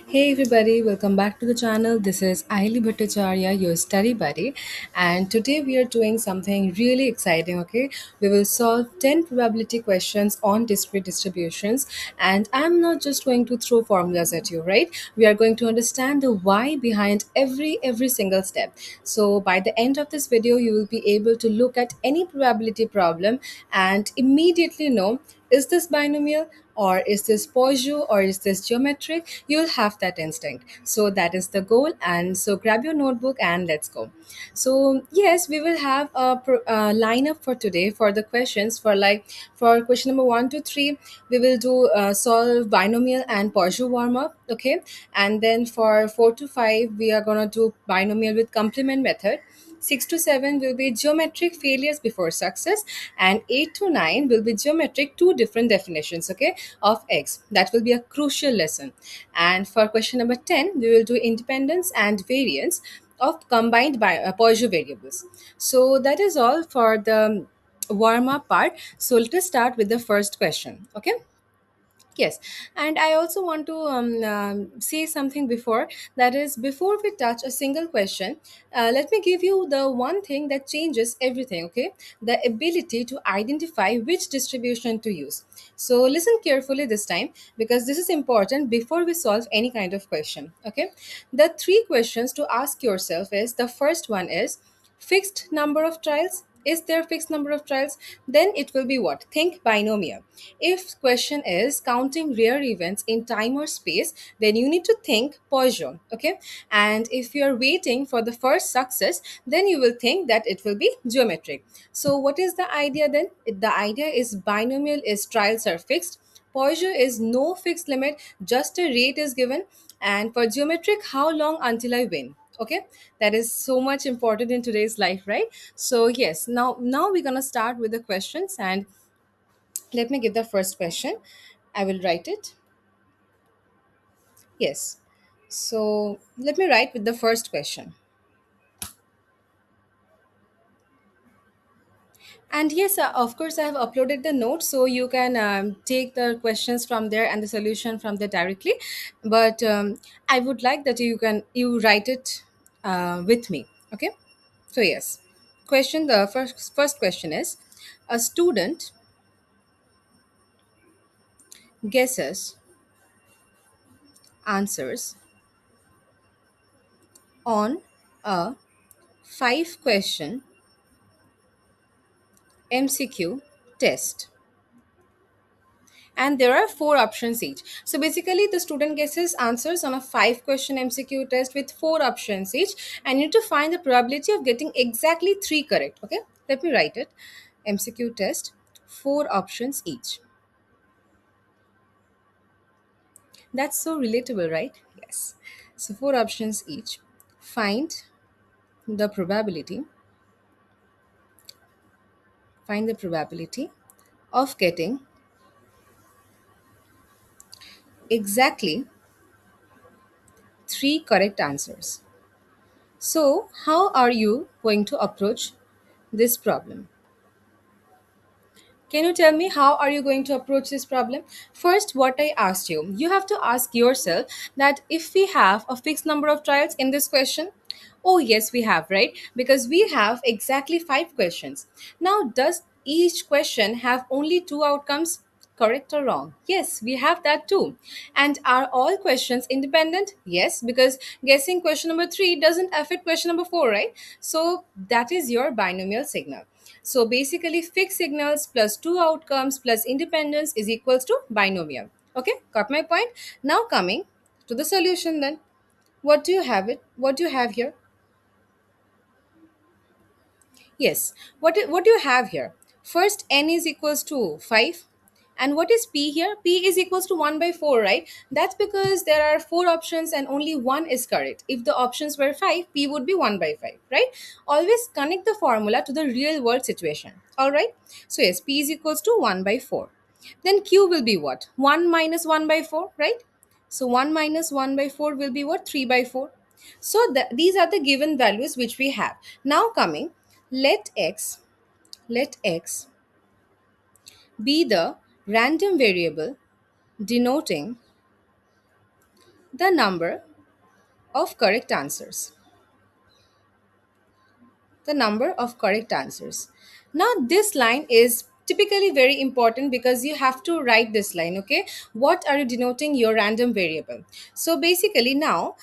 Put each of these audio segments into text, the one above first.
Hey everybody, welcome back to the channel. This is Ahili Bhattacharya, your study buddy, and today we are doing something really exciting. Okay, we will solve 10 probability questions on discrete distributions, and I'm not just going to throw formulas at you, right? We are going to understand the why behind every single step. So by the end of this video, you will be able to look at any probability problem and immediately know, is this binomial, or is this Poisson, or is this geometric? You'll have that instinct. So that is the goal. And so grab your notebook and let's go. So yes, we will have a lineup for today for the questions. For question number 1 to 3, we will do solve binomial and Poisson warm up. Okay, and then for 4 to 5, we are gonna do binomial with complement method. 6 to 7 will be geometric failures before success, and 8 to 9 will be geometric two different definitions, okay, of x. That will be a crucial lesson. And for question number 10, we will do independence and variance of combined Poisson variables. So that is all for the warm up part. So let us start with the first question, okay. Yes, and I also want to say something before, that is, before we touch a single question, let me give you the one thing that changes everything, okay? The ability to identify which distribution to use. So, listen carefully this time because this is important before we solve any kind of question, okay? The three questions to ask yourself is, the first one is, fixed number of trials. Is there fixed number of trials? Then it will be what? Think binomial. If question is counting rare events in time or space, then you need to think Poisson, okay? And if you're waiting for the first success, then you will think that it will be geometric. So what is the idea then? The idea is binomial is trials are fixed. Poisson is no fixed limit, just a rate is given. And for geometric, how long until I win? Okay, that is so much important in today's life, right? So yes, now we're gonna start with the questions, and let me give the first question. I will write it. Yes. So let me write with the first question. And yes, of course, I have uploaded the notes, so you can take the questions from there and the solution from there directly. But I would like that you write it with me. Okay. So yes, question. The first question is: a student guesses answers on a 5 question MCQ test, and there are 4 options each. So basically the student guesses answers on a 5 question MCQ test with 4 options each, and you need to find the probability of getting exactly 3 correct. Okay, let me write it. MCQ test, 4 options each. That's so relatable, right? Yes. So 4 options each. Find the probability, find the probability of getting exactly 3 correct answers. So, how are you going to approach this problem? Can you tell me how are you going to approach this problem? First, what I asked you, you have to ask yourself that if we have a fixed number of trials in this question, oh yes, we have, right? Because we have exactly 5 questions. Now, does each question have only 2 outcomes? Correct or wrong? Yes, we have that too. And are all questions independent? Yes, because guessing question number 3 doesn't affect question number 4, right? So that is your binomial signal. So basically, fixed signals plus 2 outcomes plus independence is equals to binomial. Okay, got my point? Now coming to the solution then. What do you have it? What do you have here? Yes. What do you have here? First, n is equals to 5. And what is p here? P is equals to 1 by 4, right? That's because there are 4 options and only one is correct. If the options were 5, p would be 1 by 5, right? Always connect the formula to the real world situation. All right? So, yes, p is equals to 1 by 4. Then q will be what? 1 minus 1 by 4, right? So 1 minus 1 by 4 will be what? 3 by 4. So these are the given values which we have. Now coming, let x, let x be the random variable denoting the number of correct answers. The number of correct answers. Now, this line is typically very important because you have to write this line, okay? What are you denoting your random variable? So basically now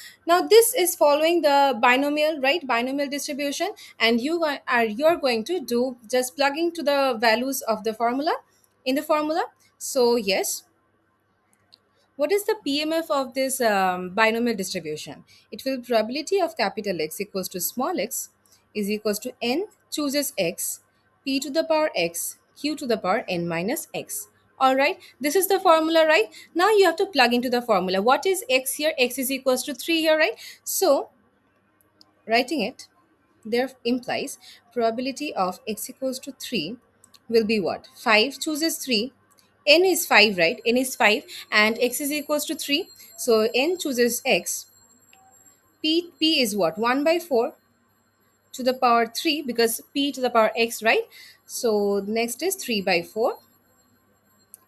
this is following the binomial, right? Binomial distribution, and you're going to do just plugging to the values of the formula in the formula. So yes, what is the PMF of this binomial distribution? It will probability of capital X equals to small x is equals to n chooses x, p to the power x, q to the power n minus x. All right, this is the formula, right? Now you have to plug into the formula. What is x here? X is equals to 3 here, right? So writing it, there implies probability of x equals to 3 will be what? 5 chooses 3. N is 5, right? N is 5 and x is equals to 3. So n chooses x. P is what? 1 by 4 to the power 3 because p to the power x, right? So next is 3 by 4.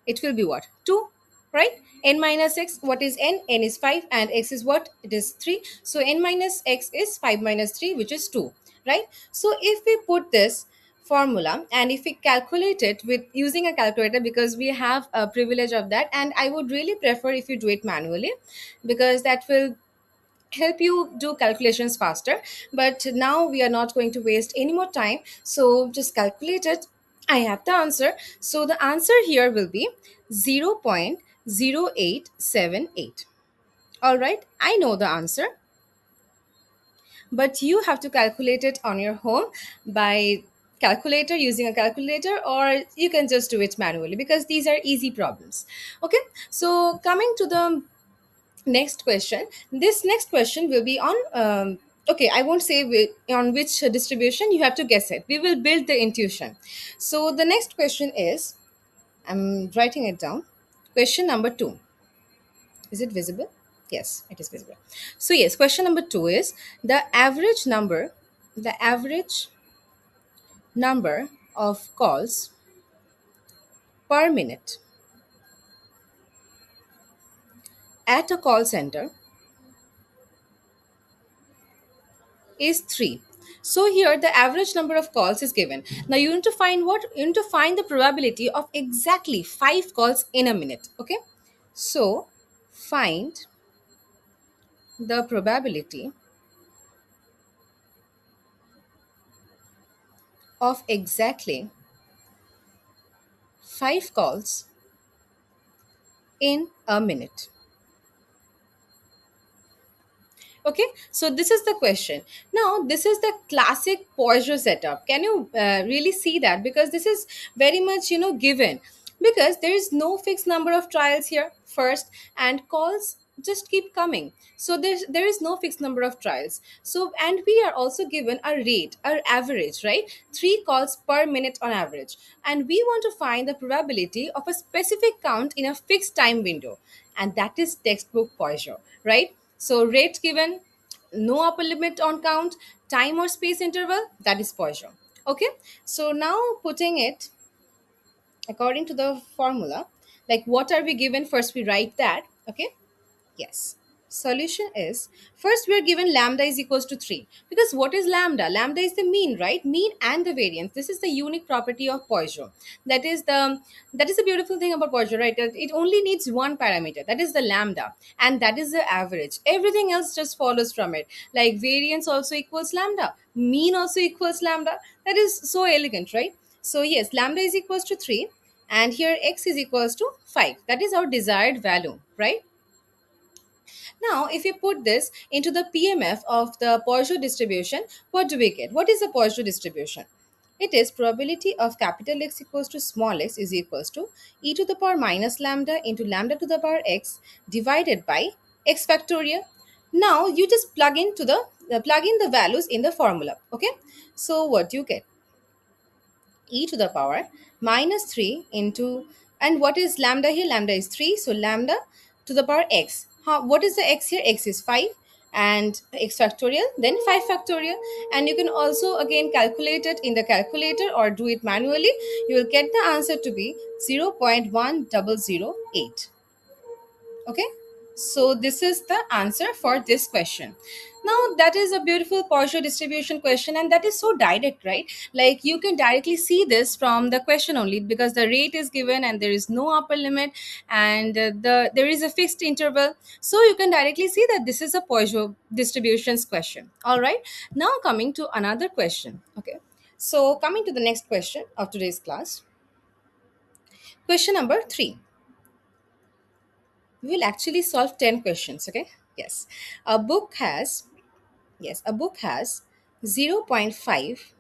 It will be what? 2, right? N minus x, what is n? N is 5 and x is what? It is 3. So n minus x is 5 minus 3, which is 2, right? So if we put this formula and if we calculate it with using a calculator, because we have a privilege of that, and I would really prefer if you do it manually because that will help you do calculations faster. But now we are not going to waste any more time, so just calculate it. I have the answer. So the answer here will be 0.0878. All right, I know the answer, but you have to calculate it on your home by calculator, using a calculator, or you can just do it manually because these are easy problems. Okay, so coming to the next question. This next question will be on okay, I won't say on which distribution. You have to guess it. We will build the intuition. So the next question is, I'm writing it down. Question number 2. Is it visible? Yes, it is visible. So yes, question number 2 is the average number of calls per minute at a call center is 3. So here the average number of calls is given. Now you need to find what? You need to find the probability of exactly 5 calls in a minute. Okay. So find the probability of exactly 5 calls in a minute. Okay, so this is the question. Now this is the classic Poisson setup. Can you really see that? Because this is very much given, because there is no fixed number of trials here first, and calls just keep coming. So there is no fixed number of trials. So, and we are also given a rate, our average, right? 3 calls per minute on average, and we want to find the probability of a specific count in a fixed time window, and that is textbook Poisson, right? So rate given, no upper limit on count, time or space interval, that is Poisson. Okay, so now putting it according to the formula, like what are we given? First we write that. Okay, yes. Solution is, first we are given lambda is equals to 3, because what is lambda? Lambda is the mean, right? Mean and the variance. This is the unique property of Poisson. That is the beautiful thing about Poisson, right? That it only needs one parameter, that is the lambda, and that is the average. Everything else just follows from it. Like variance also equals lambda, mean also equals lambda. That is so elegant, right? So yes, lambda is equals to 3, and here x is equals to 5. That is our desired value, right? Now, if you put this into the PMF of the Poisson distribution, what do we get? What is the Poisson distribution? It is probability of capital X equals to small x is equals to e to the power minus lambda into lambda to the power x divided by x factorial. Now you just plug in the values in the formula. Okay, so what do you get? E to the power minus 3 into, and what is lambda here? Lambda is 3, so lambda to the power x. What is the x here? X is 5, and x factorial, then 5 factorial. And you can also again calculate it in the calculator or do it manually. You will get the answer to be 0.1008. Okay, So this is the answer for this question. Now that is a beautiful Poisson distribution question, and that is so direct, right? Like you can directly see this from the question only, because the rate is given and there is no upper limit, and there is a fixed interval, so you can directly see that this is a Poisson distributions question. All right. Now coming to another question. Okay. So coming to the next question of today's class, question number 3. We will actually solve 10 questions. Okay. Yes, a book has a book has zero point 0.5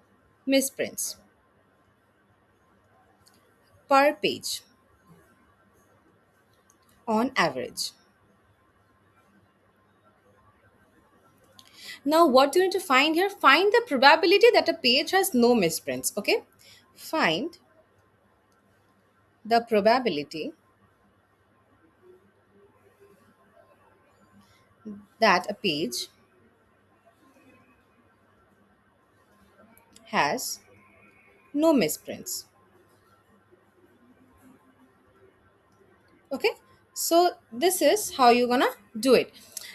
misprints per page on average. Now what do you need to find here? Find the probability that a page has no misprints. Okay, find the probability that a page has no misprints. Okay, so this is how you're gonna do it.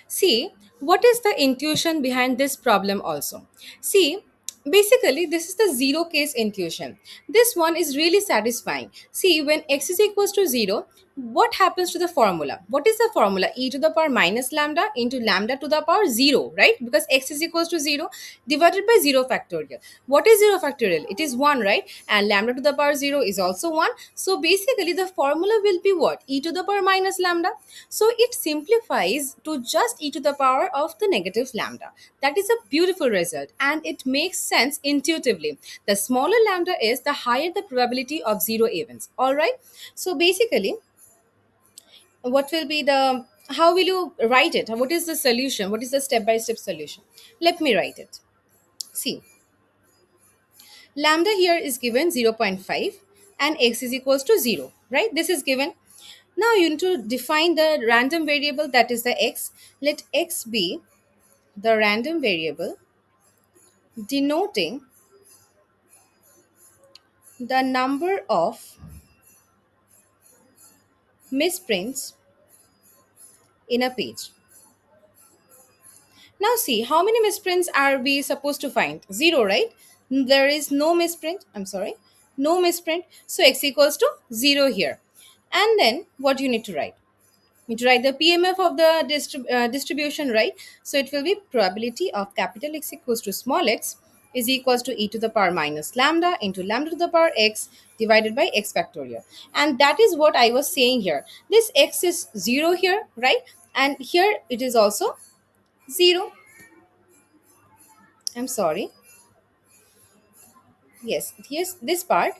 See, what is the intuition behind this problem also? See, basically this is the zero case intuition. This one is really satisfying. See, when x is equals to 0, what happens to the formula? What is the formula? E to the power minus lambda into lambda to the power 0, right? Because x is equals to 0 divided by 0 factorial. What is 0 factorial? It is 1, right? And lambda to the power 0 is also 1. So basically the formula will be what? E to the power minus lambda. So it simplifies to just e to the power of the negative lambda. That is a beautiful result, and it makes sense intuitively. The smaller lambda is, the higher the probability of zero events. All right. So basically, what will be the, how will you write it? What is the solution? What is the step by step solution? Let me write it. See, lambda here is given zero point 0.5 and x is equals to 0, right? This is given. Now you need to define the random variable, that is the x. Let x be the random variable denoting the number of misprints in a page. Now see, how many misprints are we supposed to find? 0, right? There is no misprint. I'm sorry. No misprint. So x equals to 0 here. And then what you need to write? You need to write the PMF of the distribution, right? So it will be probability of capital X equals to small x is equals to e to the power minus lambda into lambda to the power x divided by x factorial. And that is what I was saying here. This x is 0 here, right? And here it is also 0. I'm sorry. Yes, here's this part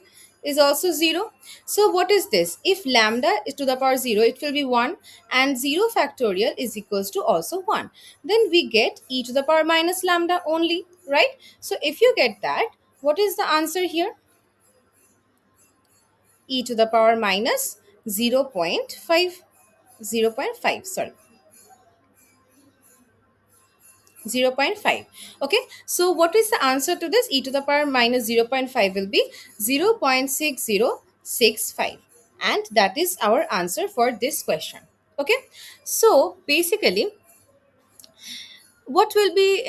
is also 0. So what is this? If lambda is to the power 0, it will be 1, and 0 factorial is equals to also 1. Then we get e to the power minus lambda only, right? So if you get that, what is the answer here? E to the power minus 0 0.5. 0 0.5, sorry. 0 0.5. Okay, so what is the answer to this? E to the power minus 0 0.5 will be 0 0.6065, and that is our answer for this question. Okay, so basically what will be,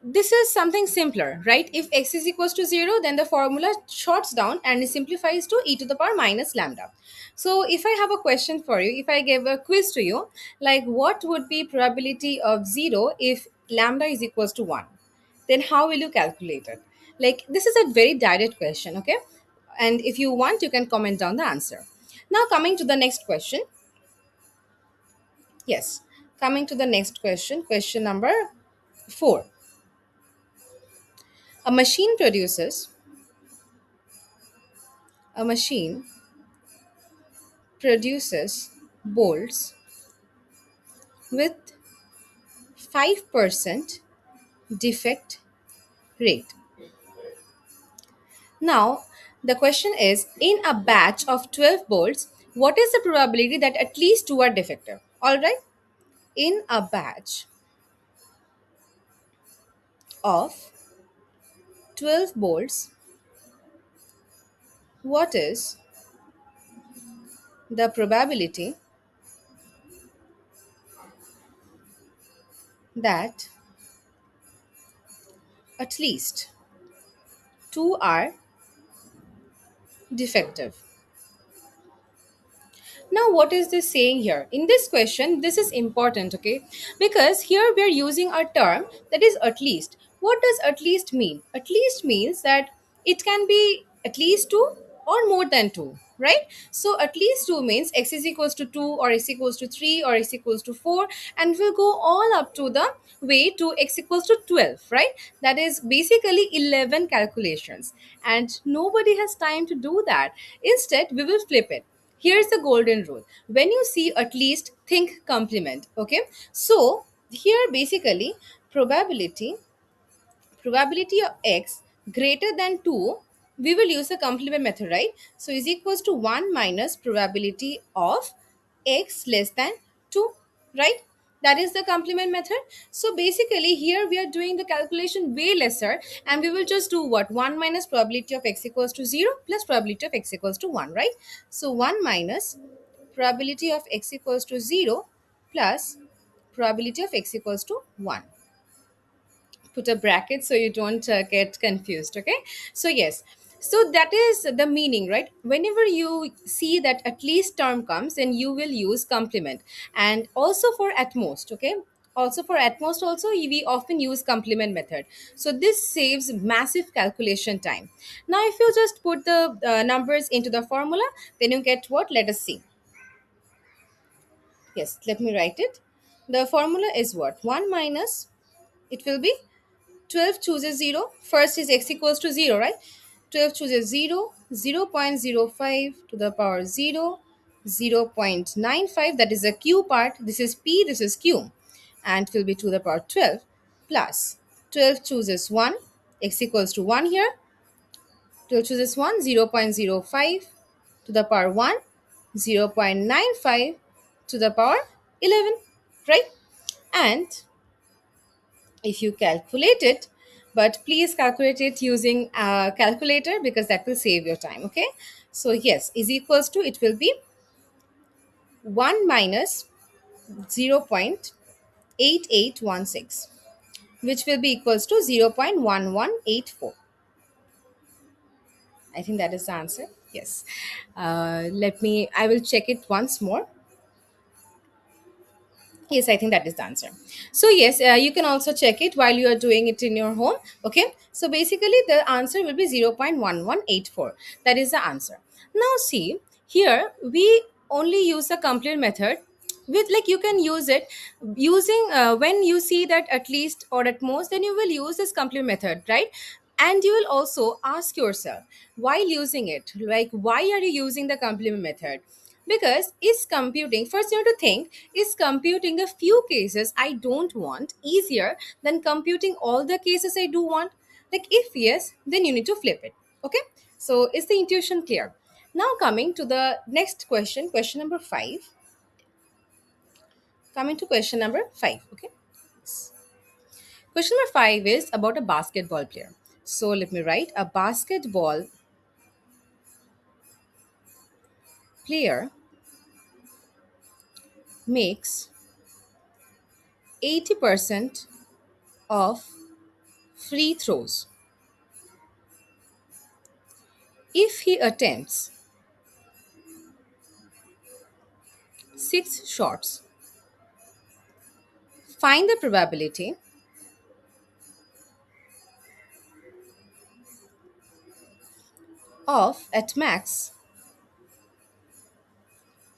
this is something simpler, right? If x is equals to 0, then the formula shorts down and it simplifies to e to the power minus lambda. So if I have a question for you, if I give a quiz to you, like what would be probability of 0 if lambda is equals to 1, then how will you calculate it? Like this is a very direct question. Okay, and if you want, you can comment down the answer. Now coming to the next question. Yes, coming to the next question, question number 4. A machine produces a machine produces bolts with 5% defect rate. Now, the question is, in a batch of 12 bolts, what is the probability that at least 2 are defective? All right? In a batch of 12 bolts, what is the probability that at least two are defective. Now, what is this saying here? In this question, this is important, okay? Because here we are using a term that is at least. What does at least mean? At least means that it can be at least two or more than two, right? So, at least two means x is equals to 2 or x equals to 3 or x equals to 4, and we'll go all up to the way to x equals to 12, right? That is basically 11 calculations, and nobody has time to do that. Instead, we will flip it. Here's the golden rule: when you see at least, think complement. Okay, so here basically probability probability of x greater than 2, we will use the complement method, right? So is equals to 1 minus probability of x less than 2, right? That is the complement method. So basically here we are doing the calculation way lesser, and we will just do what? 1 minus probability of x equals to 0 plus probability of x equals to 1, right? So 1 minus probability of x equals to 0 plus probability of x equals to 1. Put a bracket so you don't get confused. Okay, so yes, so that is the meaning, right? Whenever you see that at least term comes, then you will use complement. And also for at most, okay, also for at most also we often use complement method. So this saves massive calculation time. Now if you just put the numbers into the formula, then you get what? Let us see. Yes, let me write it. The formula is what? 1 minus, it will be 12 chooses 0. First is x equals to 0, right? 12 chooses 0, 0.05 to the power 0, 0.95, that is the q part. This is p, this is q. And it will be to the power 12 plus 12 chooses 1, x equals to 1 here. 12 chooses 1, 0.05 to the power 1, 0.95 to the power 11, right? And if you calculate it, but please calculate it using a calculator because that will save your time. Okay, so yes, is equals to, it will be 1 minus 0.8816, which will be equals to 0.1184. I think that is the answer. Yes, I will check it once more. Yes, I think that is the answer. So yes, you can also check it while you are doing it in your home. Okay, so basically the answer will be 0.1184. That is the answer. Now see, here we only use the complete method with, like, you can use it using when you see that at least or at most, then you will use this complete method, right? And you will also ask yourself while using it, like, why are you using the complement method? Because is computing, first you have to think, is computing a few cases I don't want easier than computing all the cases I do want? Like, if yes, then you need to flip it. Okay, so is the intuition clear? Now coming to the next question, question number 5. Coming to question number 5. Okay, question number 5 is about a basketball player. So let me write: a basketball player makes 80% of free throws if he attempts 6 shots. Find the probability of at max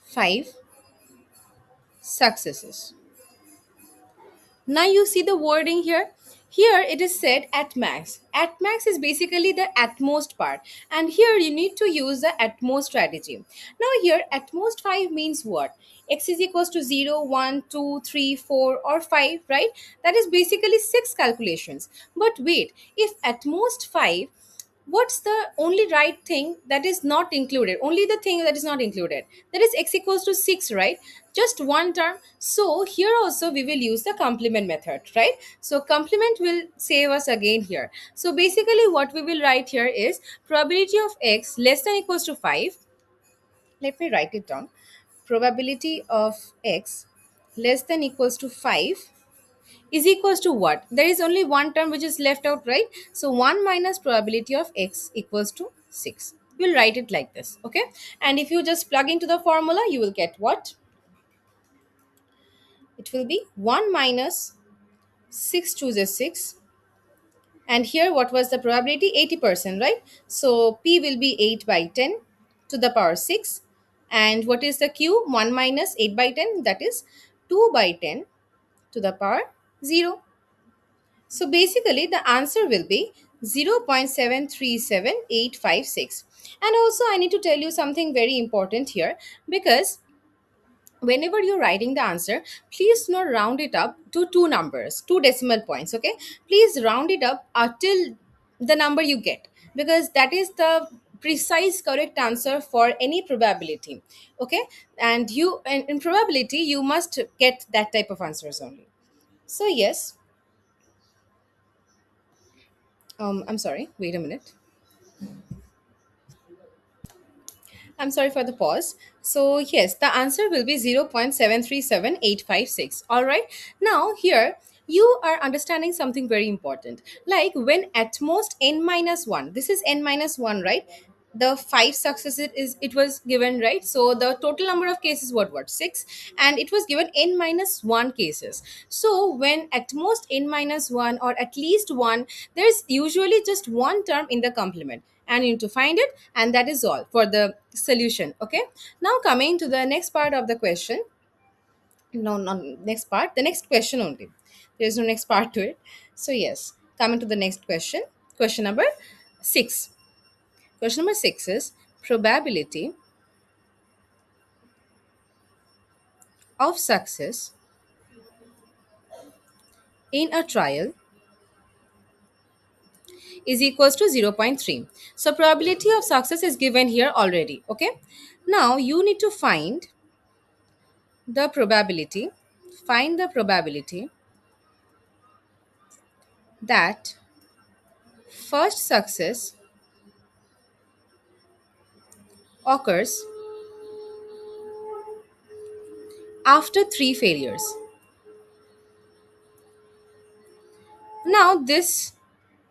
5 successes. Now you see the wording here. Here it is said at max. At max is basically the at most part. And here you need to use the at most strategy. Now here at most 5 means what? X is equals to 0, 1, 2, 3, 4, or 5, right? That is basically 6 calculations. But wait, if at most 5, what's the only right thing that is not included? Only the thing that is not included, that is x equals to 6, right? Just one term. So here also we will use the complement method, right? So complement will save us again here. So basically what we will write here is probability of x less than equals to 5. Let me write it down. Probability of x less than equals to 5 is equals to what? There is only one term which is left out, right? So 1 minus probability of x equals to 6. We'll write it like this, okay? And if you just plug into the formula, you will get what? It will be 1 minus 6 chooses 6. And here, what was the probability? 80%, right? So P will be 8 by 10 to the power 6. And what is the Q? 1 minus 8 by 10, that is 2 by 10 to the power 0. So basically, the answer will be 0.737856. And also, I need to tell you something very important here, because whenever you're writing the answer, please do not round it up to two numbers, two decimal points, okay? Please round it up until the number you get, because that is the precise correct answer for any probability, okay? And in probability, you must get that type of answers only. So yes, I'm sorry, wait a minute. I'm sorry for the pause. So, yes, the answer will be 0.737856. All right. Now, here you are understanding something very important. Like when at most n minus 1, this is n minus 1, right? The five successes is it was given, right? So the total number of cases what 6, and it was given n minus 1 cases. So when at most n minus 1 or at least 1, there's usually just one term in the complement, and you need to find it, and that is all for the solution, okay? Now coming to the next part of the question. No, not next part, the next question only. There is no next part to it. So yes, coming to the next question. Question number 6. Question number 6 is probability of success in a trial is equals to zero point 0.3. So probability of success is given here already, okay? Now you need to the probability find the probability that first success occurs after three failures. Now, this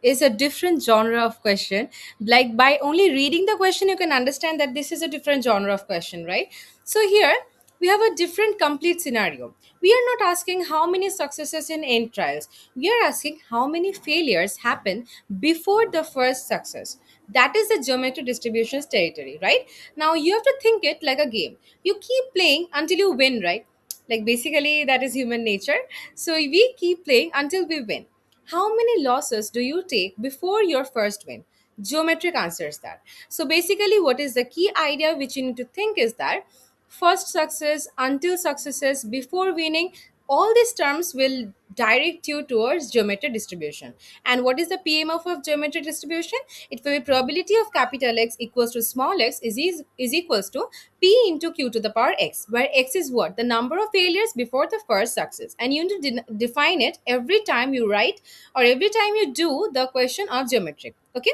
is a different genre of question. Like by only reading the question, you can understand that this is a different genre of question, right? So, here we have a different complete scenario. We are not asking how many successes in end trials, we are asking how many failures happen before the first success. That is the geometry distributions territory, right? Now, you have to think it like a game. You keep playing until you win, right? Like basically, that is human nature. So, we keep playing until we win. How many losses do you take before your first win? Geometric answers that. So basically, what is the key idea which you need to think is that first success until successes before winning, all these terms will direct you towards geometric distribution. And what is the PMF of geometric distribution? It will be probability of capital X equals to small x is equals to P into Q to the power X, where X is what? The number of failures before the first success. And you need to define it every time you write or every time you do the question of geometric. Okay.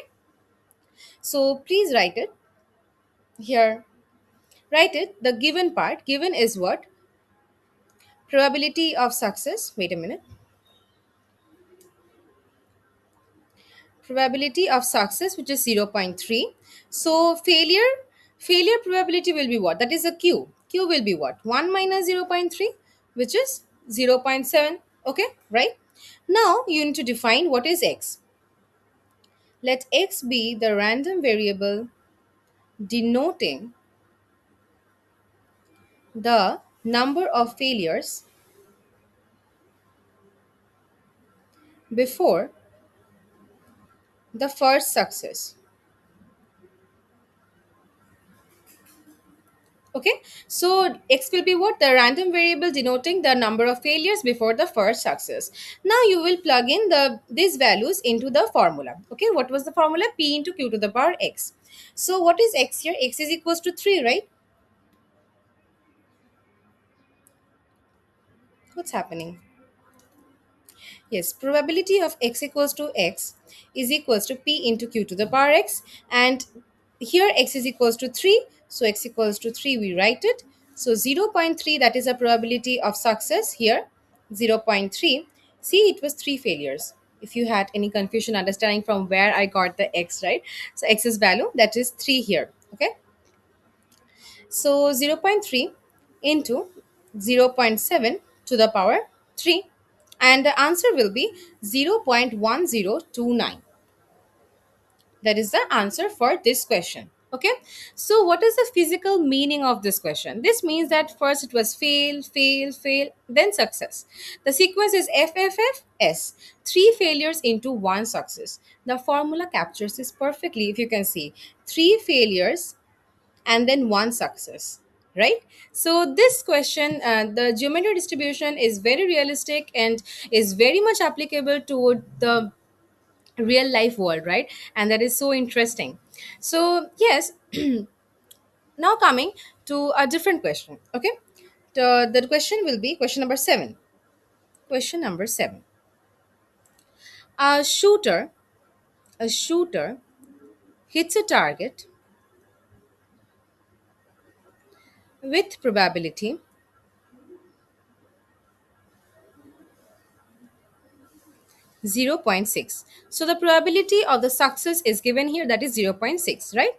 So please write it here. Write it. The given part. Given is what? Probability of success. Wait a minute. Probability of success, which is zero point 0.3. So failure probability will be what? That is a q. Q will be what? 1 minus zero point 0.3, which is zero point 0.7. Okay, right? Now you need to define what is x. Let x be the random variable denoting the number of failures before the first success. Okay, so x will be what? The random variable denoting the number of failures before the first success. Now you will plug in these values into the formula. Okay, what was the formula? P into Q to the power X. So what is x here? X is equals to 3, right? What's happening? Yes, probability of x equals to x is equals to P into Q to the power X, and here x is equals to 3, so x equals to 3, we write it. So zero point 0.3, that is a probability of success here, zero point 0.3. See, it was three failures. If you had any confusion understanding from where I got the x, right? So x's value, that is 3 here. Okay. So zero point 0.3 into 0.7 to the power 3, and the answer will be 0.1029. That is the answer for this question. Okay. So what is the physical meaning of this question? This means that first it was fail, fail, fail, then success. The sequence is FFFS, three failures into one success. The formula captures this perfectly. If you can see, three failures and then one success, right? So this question, the geometry distribution is very realistic and is very much applicable to the real life world, right? And that is so interesting. So yes, now coming to a different question. Okay, the question will be question number 7. Question number 7. A shooter a shooter hits a target with probability 0 0.6. So the probability of the success is given here, that is 0 0.6, right?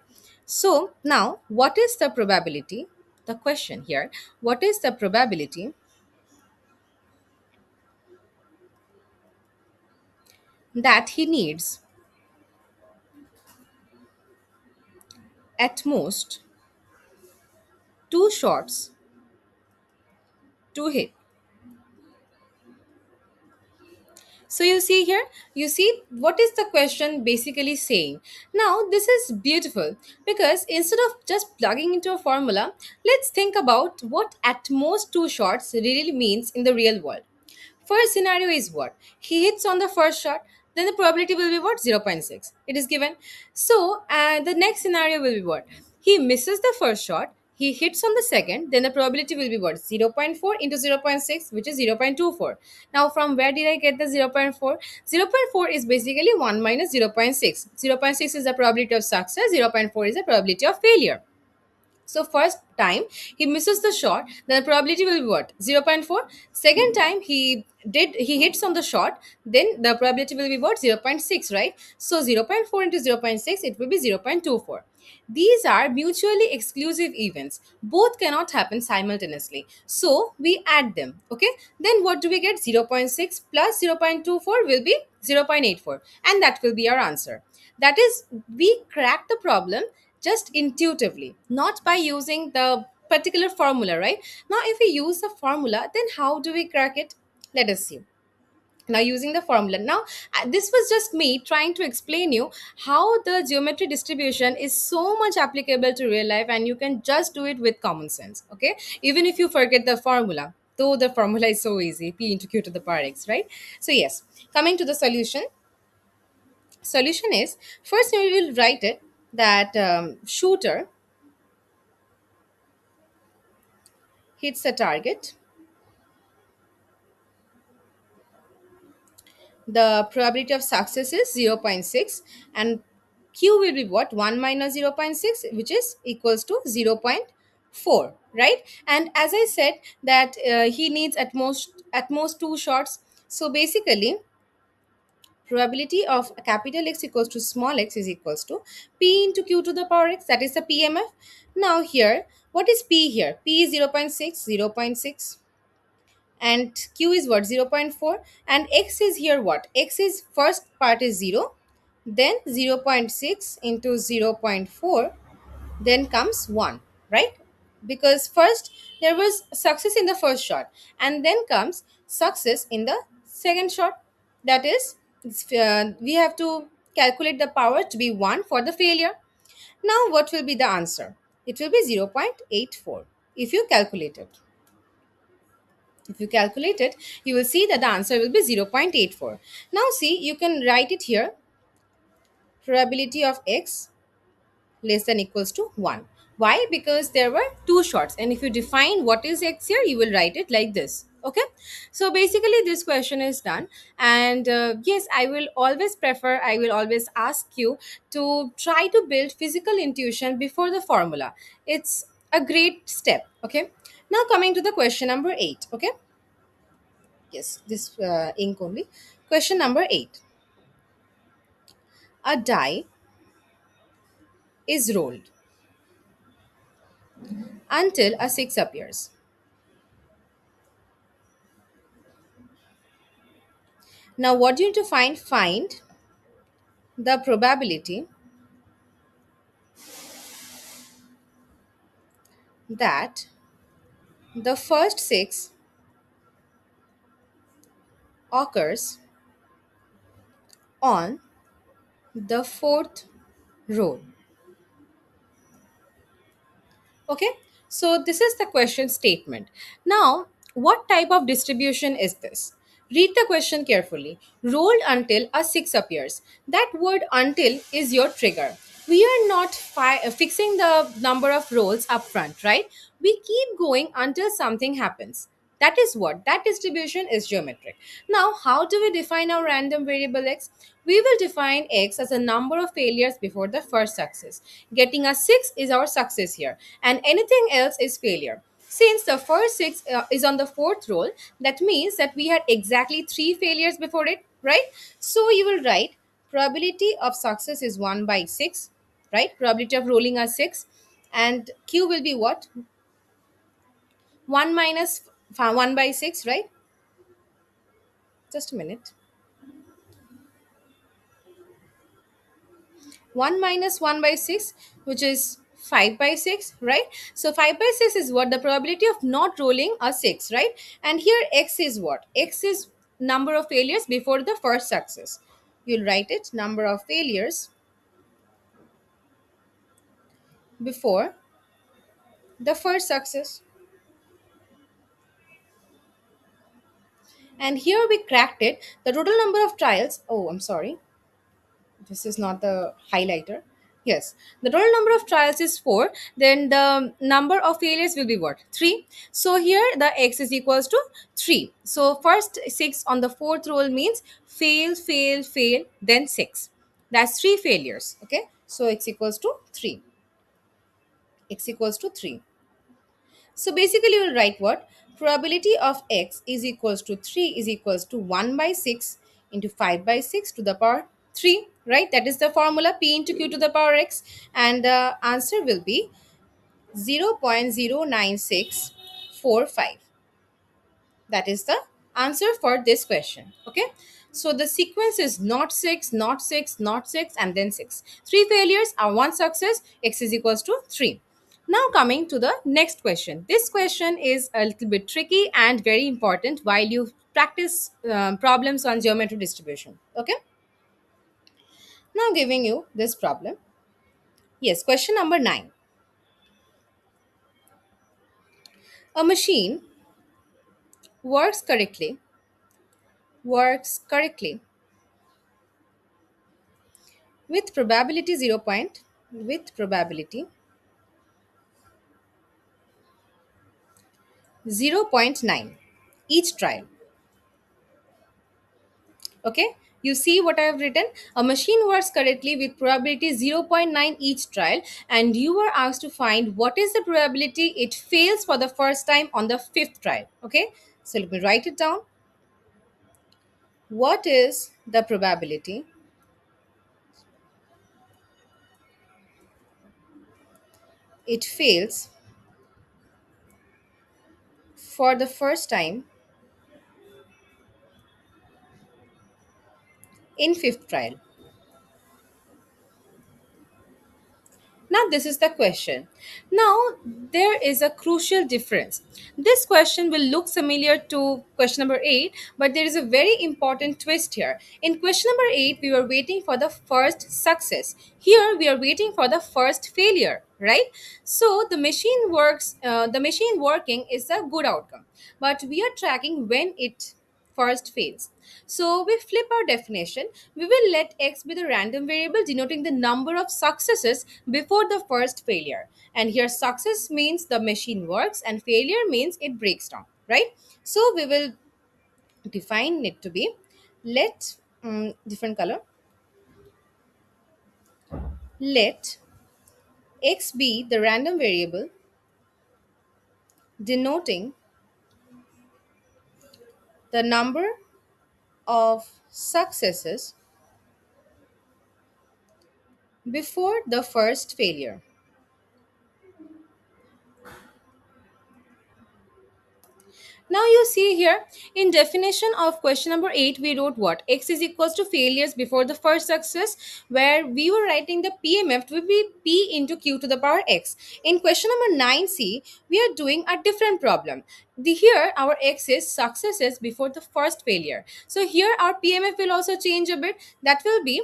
So now what is the probability? The question here, what is the probability that he needs at most two shots to hit? So you see here, you see what is the question basically saying. Now this is beautiful because instead of just plugging into a formula, let's think about what at most two shots really means in the real world. First scenario is what? He hits on the first shot, then the probability will be what? 0 0.6. It is given. So, the next scenario will be what? He misses the first shot, he hits on the second, then the probability will be what? 0 0.4 into 0 0.6, which is 0.24. Now, from where did I get the 0 0.4? 0 0.4 is basically 1 minus 0 0.6. 0 0.6 is the probability of success, 0 0.4 is the probability of failure. So first time he misses the shot, then the probability will be what? 0 0.4. Second time he hits on the shot, then the probability will be what? 0 0.6, right? So 0 0.4 into 0 0.6, it will be 0.24. These are mutually exclusive events. Both cannot happen simultaneously. So we add them. Okay. Then what do we get? 0 0.6 plus 0.24 will be 0.84. And that will be our answer. That is, we crack the problem just intuitively, not by using the particular formula, right? Now, if we use the formula, then how do we crack it? Let us see. Now, using the formula. Now, this was just me trying to explain you how the geometry distribution is so much applicable to real life, and you can just do it with common sense. Okay, even if you forget the formula. Though the formula is so easy, p into q to the power x, right? So yes, coming to the solution. Solution is, first we will write it that shooter hits a target. The probability of success is 0 0.6, and q will be what? 1 minus 0 0.6, which is equals to 0 0.4, right? And as I said that he needs at most two shots. So basically, probability of capital X equals to small x is equals to p into q to the power x, that is the PMF. Now here, what is p here? P is 0 0.6, 0 0.6, and q is what? 0 0.4, and x is here what? X is first part is 0, then 0 0.6 into 0 0.4, then comes 1, right? Because first there was success in the first shot, and then comes success in the second shot. That is, we have to calculate the power to be 1 for the failure. Now what will be the answer? It will be 0.84 if you calculate it. If you calculate it, you will see that the answer will be 0.84. Now see, you can write it here. Probability of x less than equals to 1. Why? Because there were two shots. And if you define what is x here, you will write it like this. Okay. So basically this question is done. And yes, I will always ask you to try to build physical intuition before the formula. It's a great step. Okay. Now coming to the question number 8. Okay. Yes, this ink only. Question number 8. A die is rolled until a 6 appears. Now, what do you need to find the probability that the first 6 occurs on the fourth row. Okay, so this is the question statement. Now, what type of distribution is this? Read the question carefully. Rolled until a 6 appears. That word until is your trigger. We are not fixing the number of rolls up front, right? We keep going until something happens. That is what that distribution is geometric. Now, how do we define our random variable x? We will define x as a number of failures before the first success. Getting a 6 is our success here, and anything else is failure. Since the first 6 is on the fourth roll, that means that we had exactly 3 failures before it, right? So you will write probability of success is 1 by 6, right? Probability of rolling a 6, and q will be what? 1 minus 1 by 6, right? Just a minute. 1 minus 1 by 6, which is 5 by 6, right? So 5 by 6 is what? The probability of not rolling a 6, right? And here x is what? X is number of failures before the first success. You'll write it, number of failures before the first success. And here we cracked it. The total number of trials, oh, I'm sorry, this is not the highlighter. Yes, the total number of trials is 4. Then the number of failures will be what? 3. So here the x is equals to 3. So first 6 on the fourth roll means fail, fail, fail, then 6. That's 3 failures. Okay, so x equals to 3. X equals to 3. So basically we'll write what? Probability of x is equals to 3 is equals to 1 by 6 into 5 by 6 to the power 3, right? That is the formula, p into q to the power x, and the answer will be 0.09645. That is the answer for this question. Okay, so the sequence is not 6, not 6, not 6, and then 6. 3 failures are 1 success. X is equals to 3. Now coming to the next question. This question is a little bit tricky and very important while you practice problems on geometric distribution. Okay, now giving you this problem. Yes, question number 9. A machine works correctly works correctly with probability 0.9 each trial. Okay, you see what I have written? A machine works correctly with probability 0.9 each trial, and you were asked to find what is the probability it fails for the first time on the fifth trial. Okay, so let me write it down. What is the probability it fails for the first time in fifth trial? Now, this is the question. Now, there is a crucial difference. This question will look similar to question number 8, but there is a very important twist here. In question number 8, we were waiting for the first success. Here, we are waiting for the first failure, right? So, the machine working is a good outcome, but we are tracking when it first fails. So we flip our definition. We will let x be the random variable denoting the number of successes before the first failure. And here success means the machine works and failure means it breaks down, right? So we will define it to be, let different color, let x be the random variable denoting the number of successes before the first failure. Now you see here in definition of question number 8 we wrote what? X is equals to failures before the first success, where we were writing the PMF will be P into Q to the power X. In question number 9C we are doing a different problem. Here our X is successes before the first failure. So here our PMF will also change a bit. That will be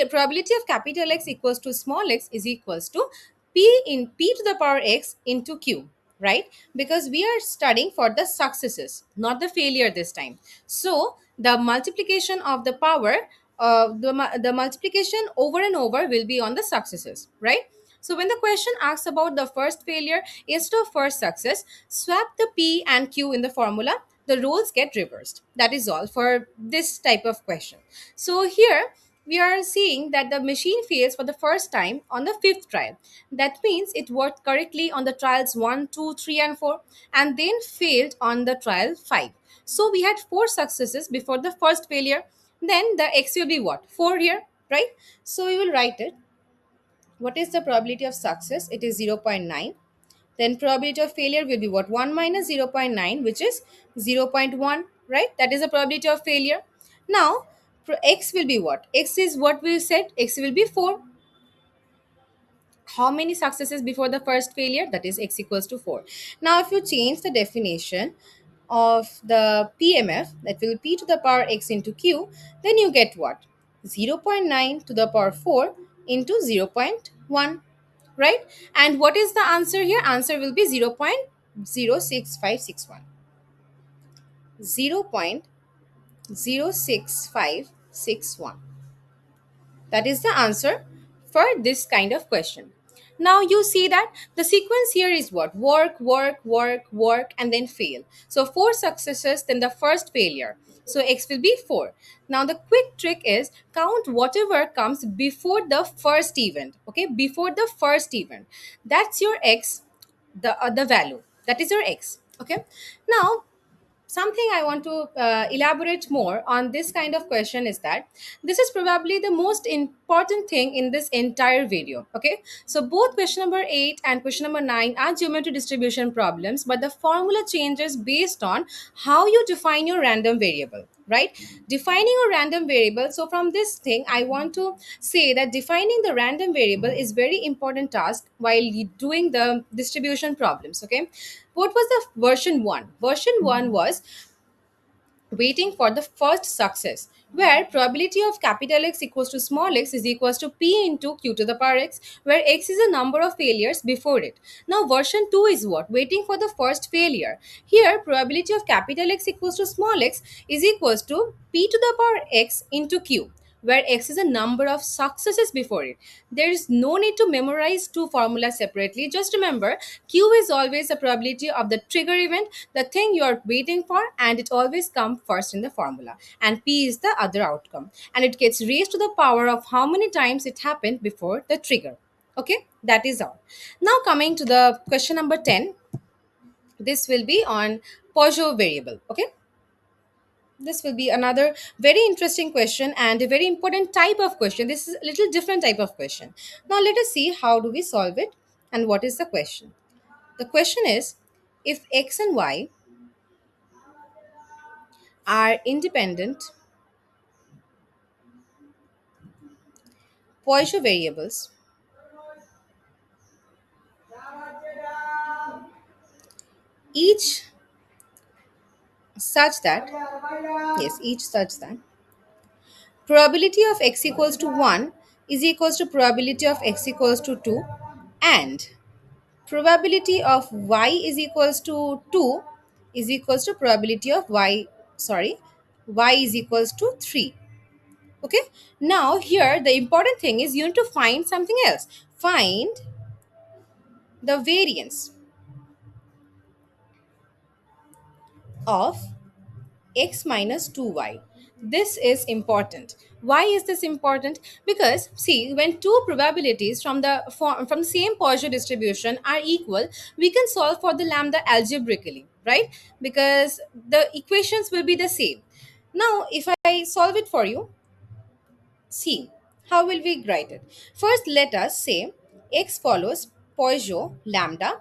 probability of capital X equals to small x is equals to P to the power X into Q, right? Because we are studying for the successes, not the failure this time. So the multiplication of the power, the multiplication over and over will be on the successes, right? So when the question asks about the first failure instead of first success, swap the P and Q in the formula. The roles get reversed. That is all for this type of question. So here we are seeing that the machine fails for the first time on the fifth trial. That means it worked correctly on the trials 1, 2, 3, and 4, and then failed on the trial 5. So we had 4 successes before the first failure. Then the x will be what? 4 here, right? So we will write it. What is the probability of success? It is 0.9. Then probability of failure will be what? 1 minus 0.9, which is 0.1, right? That is the probability of failure. Now x will be what? X is what we said, x will be 4. How many successes before the first failure? That is x equals to 4. Now if you change the definition of the PMF, that will P to the power x into Q, then you get what? 0.9 to the power 4 into 0.1, right? And what is the answer here? Answer will be 0.06561. 0.06561. That is the answer for this kind of question. Now you see that the sequence here is what? Work, work, work, work, and then fail. So 4 successes, then the first failure. So x will be 4. Now the quick trick is count whatever comes before the first event. Okay, before the first event. That's your x, the value. That is your x. Okay. Now something I want to elaborate more on this kind of question is that this is probably the most important thing in this entire video. Okay, so both question number 8 and question number 9 are geometry distribution problems, but the formula changes based on how you define your random variable, right? Defining a random variable, so from this thing I want to say that defining the random variable is very important task while doing the distribution problems. Okay, what was the version 1? Version 1 was waiting for the first success, where probability of capital X equals to small x is equals to P into Q to the power X, where X is a number of failures before it. Now version 2 is what? Waiting for the first failure. Here probability of capital X equals to small x is equals to P to the power X into Q, where x is a number of successes before it. There is no need to memorize two formulas separately. Just remember, q is always the probability of the trigger event, the thing you are waiting for, and it always comes first in the formula. And p is the other outcome. And it gets raised to the power of how many times it happened before the trigger. Okay, that is all. Now coming to the question number 10, this will be on Poisson variable. Okay, this will be another very interesting question and a very important type of question. This is a little different type of question. Now let us see how do we solve it and what is the question. The question is, if x and y are independent Poisson variables, each such that, yes, each such that probability of x equals to 1 is equals to probability of x equals to 2, and probability of y is equals to 2 is equals to probability of y is equals to 3. Okay, now here the important thing is you need to find something else. Find the variance of x minus 2y. This is important. Why is this important? Because see, when two probabilities from the same Poisson distribution are equal, we can solve for the lambda algebraically, right? Because the equations will be the same. Now, if I solve it for you, see, how will we write it? First, let us say x follows Poisson lambda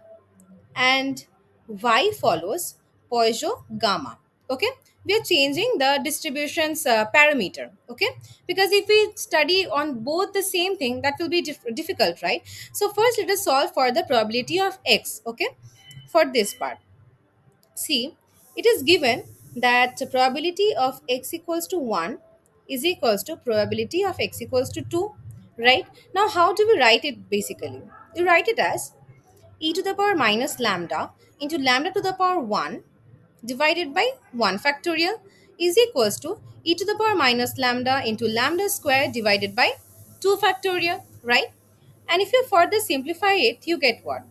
and y follows Poisson gamma. Okay, we are changing the distribution's parameter. Okay, because if we study on both the same thing, that will be difficult, right? So first, let us solve for the probability of x. Okay, for this part, see, it is given that the probability of x equals to 1 is equals to probability of x equals to 2, right? Now, how do we write it basically? You write it as e to the power minus lambda into lambda to the power 1 divided by 1 factorial is equals to e to the power minus lambda into lambda square divided by 2 factorial, right? And if you further simplify it, you get what?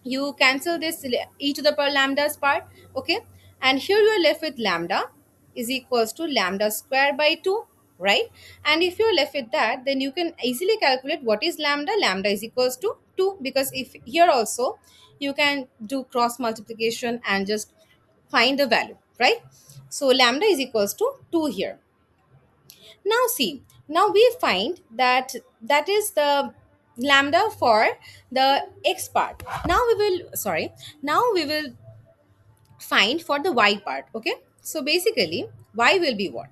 You cancel this e to the power lambda's part, okay? And here you are left with lambda is equals to lambda square by 2, right? And if you're left with that, then you can easily calculate what is lambda. Lambda is equals to 2, because if here also you can do cross multiplication and just find the value, right? So lambda is equals to 2 here. Now see, now we find that that is the lambda for the x part. Now we will, sorry, now we will find for the y part, okay? So basically, y will be what?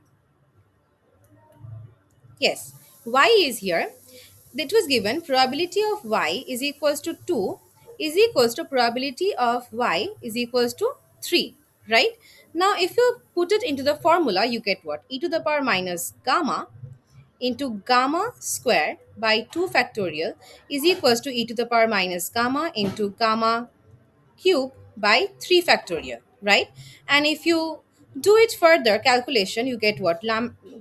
Yes, y is here. That was given probability of y is equals to 2 is equals to probability of y is equals to 3, right? Now if you put it into the formula, you get what? E to the power minus gamma into gamma square by 2 factorial is equals to e to the power minus gamma into gamma cube by 3 factorial, right? And if you do it further calculation, you get what?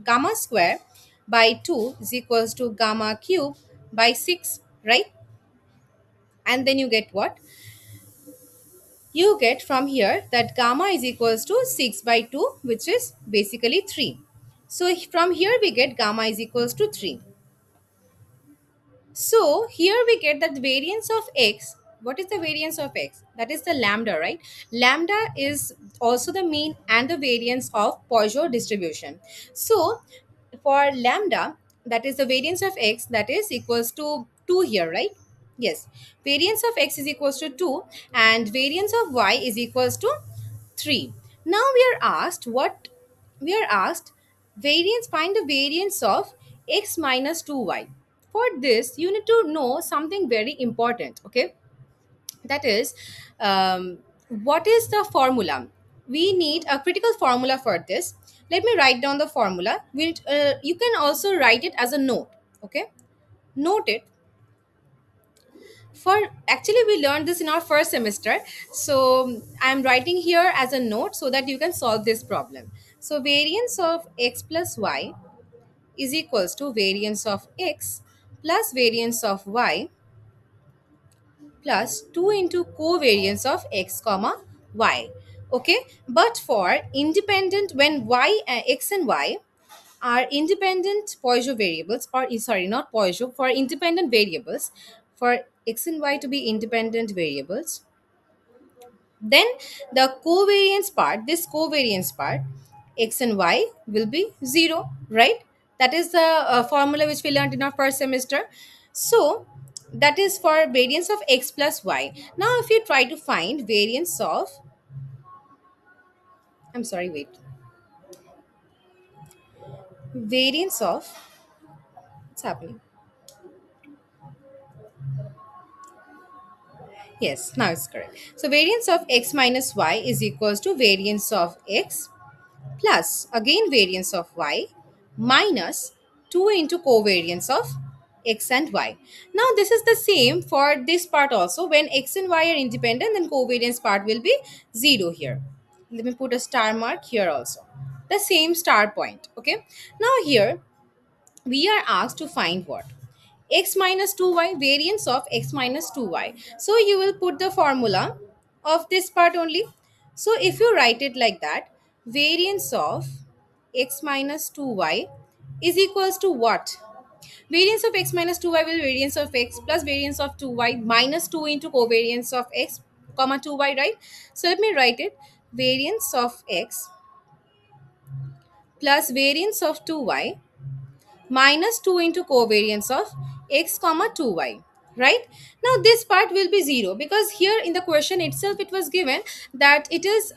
Gamma square by 2 is equals to gamma cube by 6, right? And then you get what? You get from here that gamma is equals to 6 by 2, which is basically 3. So from here we get gamma is equals to 3. So here we get that the variance of x. What is the variance of x? That is the lambda, right? Lambda is also the mean and the variance of Poisson distribution. So for lambda, that is the variance of x, that is equals to 2 here, right? Yes. Variance of x is equals to 2 and variance of y is equals to 3. Now we are asked what? We are asked variance, find the variance of x minus 2y. For this, you need to know something very important, okay? That is, what is the formula? We need a critical formula for this. Let me write down the formula. You can also write it as a note, okay? Note it. For actually we learned this in our first semester, so I'm writing here as a note so that you can solve this problem. So variance of x plus y is equals to variance of x plus variance of y plus 2 into covariance of x comma y, okay? But for independent, when y x and y are independent Poisson variables, or sorry, not Poisson, for independent variables, for x and y to be independent variables, then the covariance part, this covariance part, x and y will be 0, right? That is the formula which we learned in our first semester. So that is for variance of x plus y. Now if you try to find variance of, I'm sorry, wait, variance of, what's happening? Yes, now it's correct. So variance of x minus y is equals to variance of x plus again variance of y minus 2 into covariance of x and y. Now this is the same for this part also. When x and y are independent, then covariance part will be 0 here. Let me put a star mark here also. The same star point. Okay. Now here we are asked to find what? X minus 2y, variance of x minus 2y. So you will put the formula of this part only. So if you write it like that, variance of x minus 2y is equals to what? Variance of x minus 2y will variance of x plus variance of 2y minus 2 into covariance of x comma 2y, right? So let me write it. Variance of x plus variance of 2y minus 2 into covariance of x comma 2y, right? Now this part will be 0 because here in the question itself it was given that it is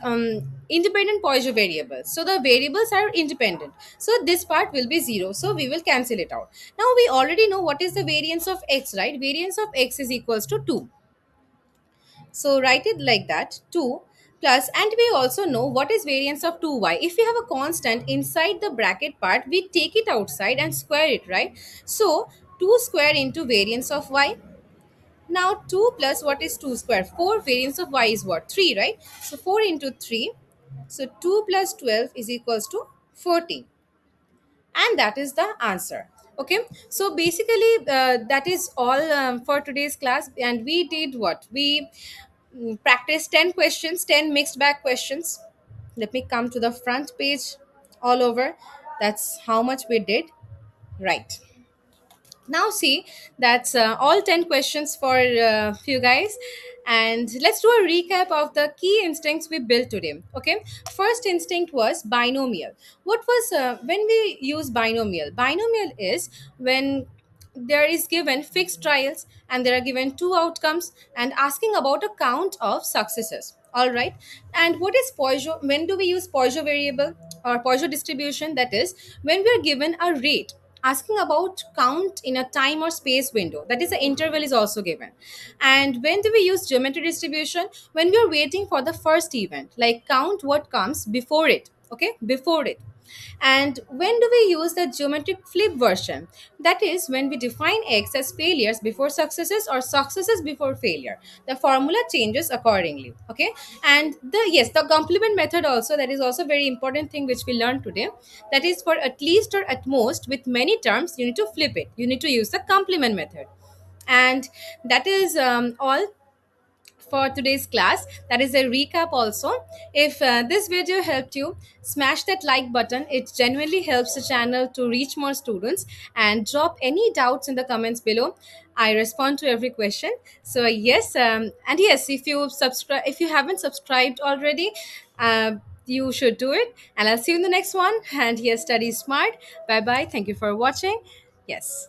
independent Poisson variable, so the variables are independent, so this part will be 0, so we will cancel it out. Now we already know what is the variance of x, right? Variance of x is equals to 2. So write it like that, 2 plus, and we also know what is variance of 2y. If we have a constant inside the bracket part, we take it outside and square it, right? So 2 square into variance of y. Now 2 plus what is 2 square? 4. Variance of y is what? 3, right? So 4 into 3. So 2 plus 12 is equals to 14, and that is the answer. Okay, so basically that is all for today's class, and we did what we practiced 10 questions, 10 mixed bag questions. Let me come to the front page all over. That's how much we did, right? Now see, that's all 10 questions for you guys, and let's do a recap of the key instincts we built today. Okay, first instinct was binomial. What was when we use binomial? Binomial is when there is given fixed trials and there are given two outcomes and asking about a count of successes, all right? And what is Poisson? When do we use Poisson variable or Poisson distribution? That is when we are given a rate, asking about count in a time or space window, that is the interval is also given. And when do we use geometry distribution? When we are waiting for the first event, like count what comes before it, okay, before it. And when do we use the geometric flip version? That is when we define x as failures before successes or successes before failure. The formula changes accordingly. Okay. And the yes, the complement method also, that is also very important thing which we learned today. That is for at least or at most with many terms, you need to flip it. You need to use the complement method. And that is all for today's class. That is a recap also. If this video helped you, smash that like button. It genuinely helps the channel to reach more students, and drop any doubts in the comments below. I respond to every question. So yes, and yes, if you subscribe, if you haven't subscribed already, you should do it. And I'll see you in the next one. And yes, study smart. Bye bye, thank you for watching. Yes.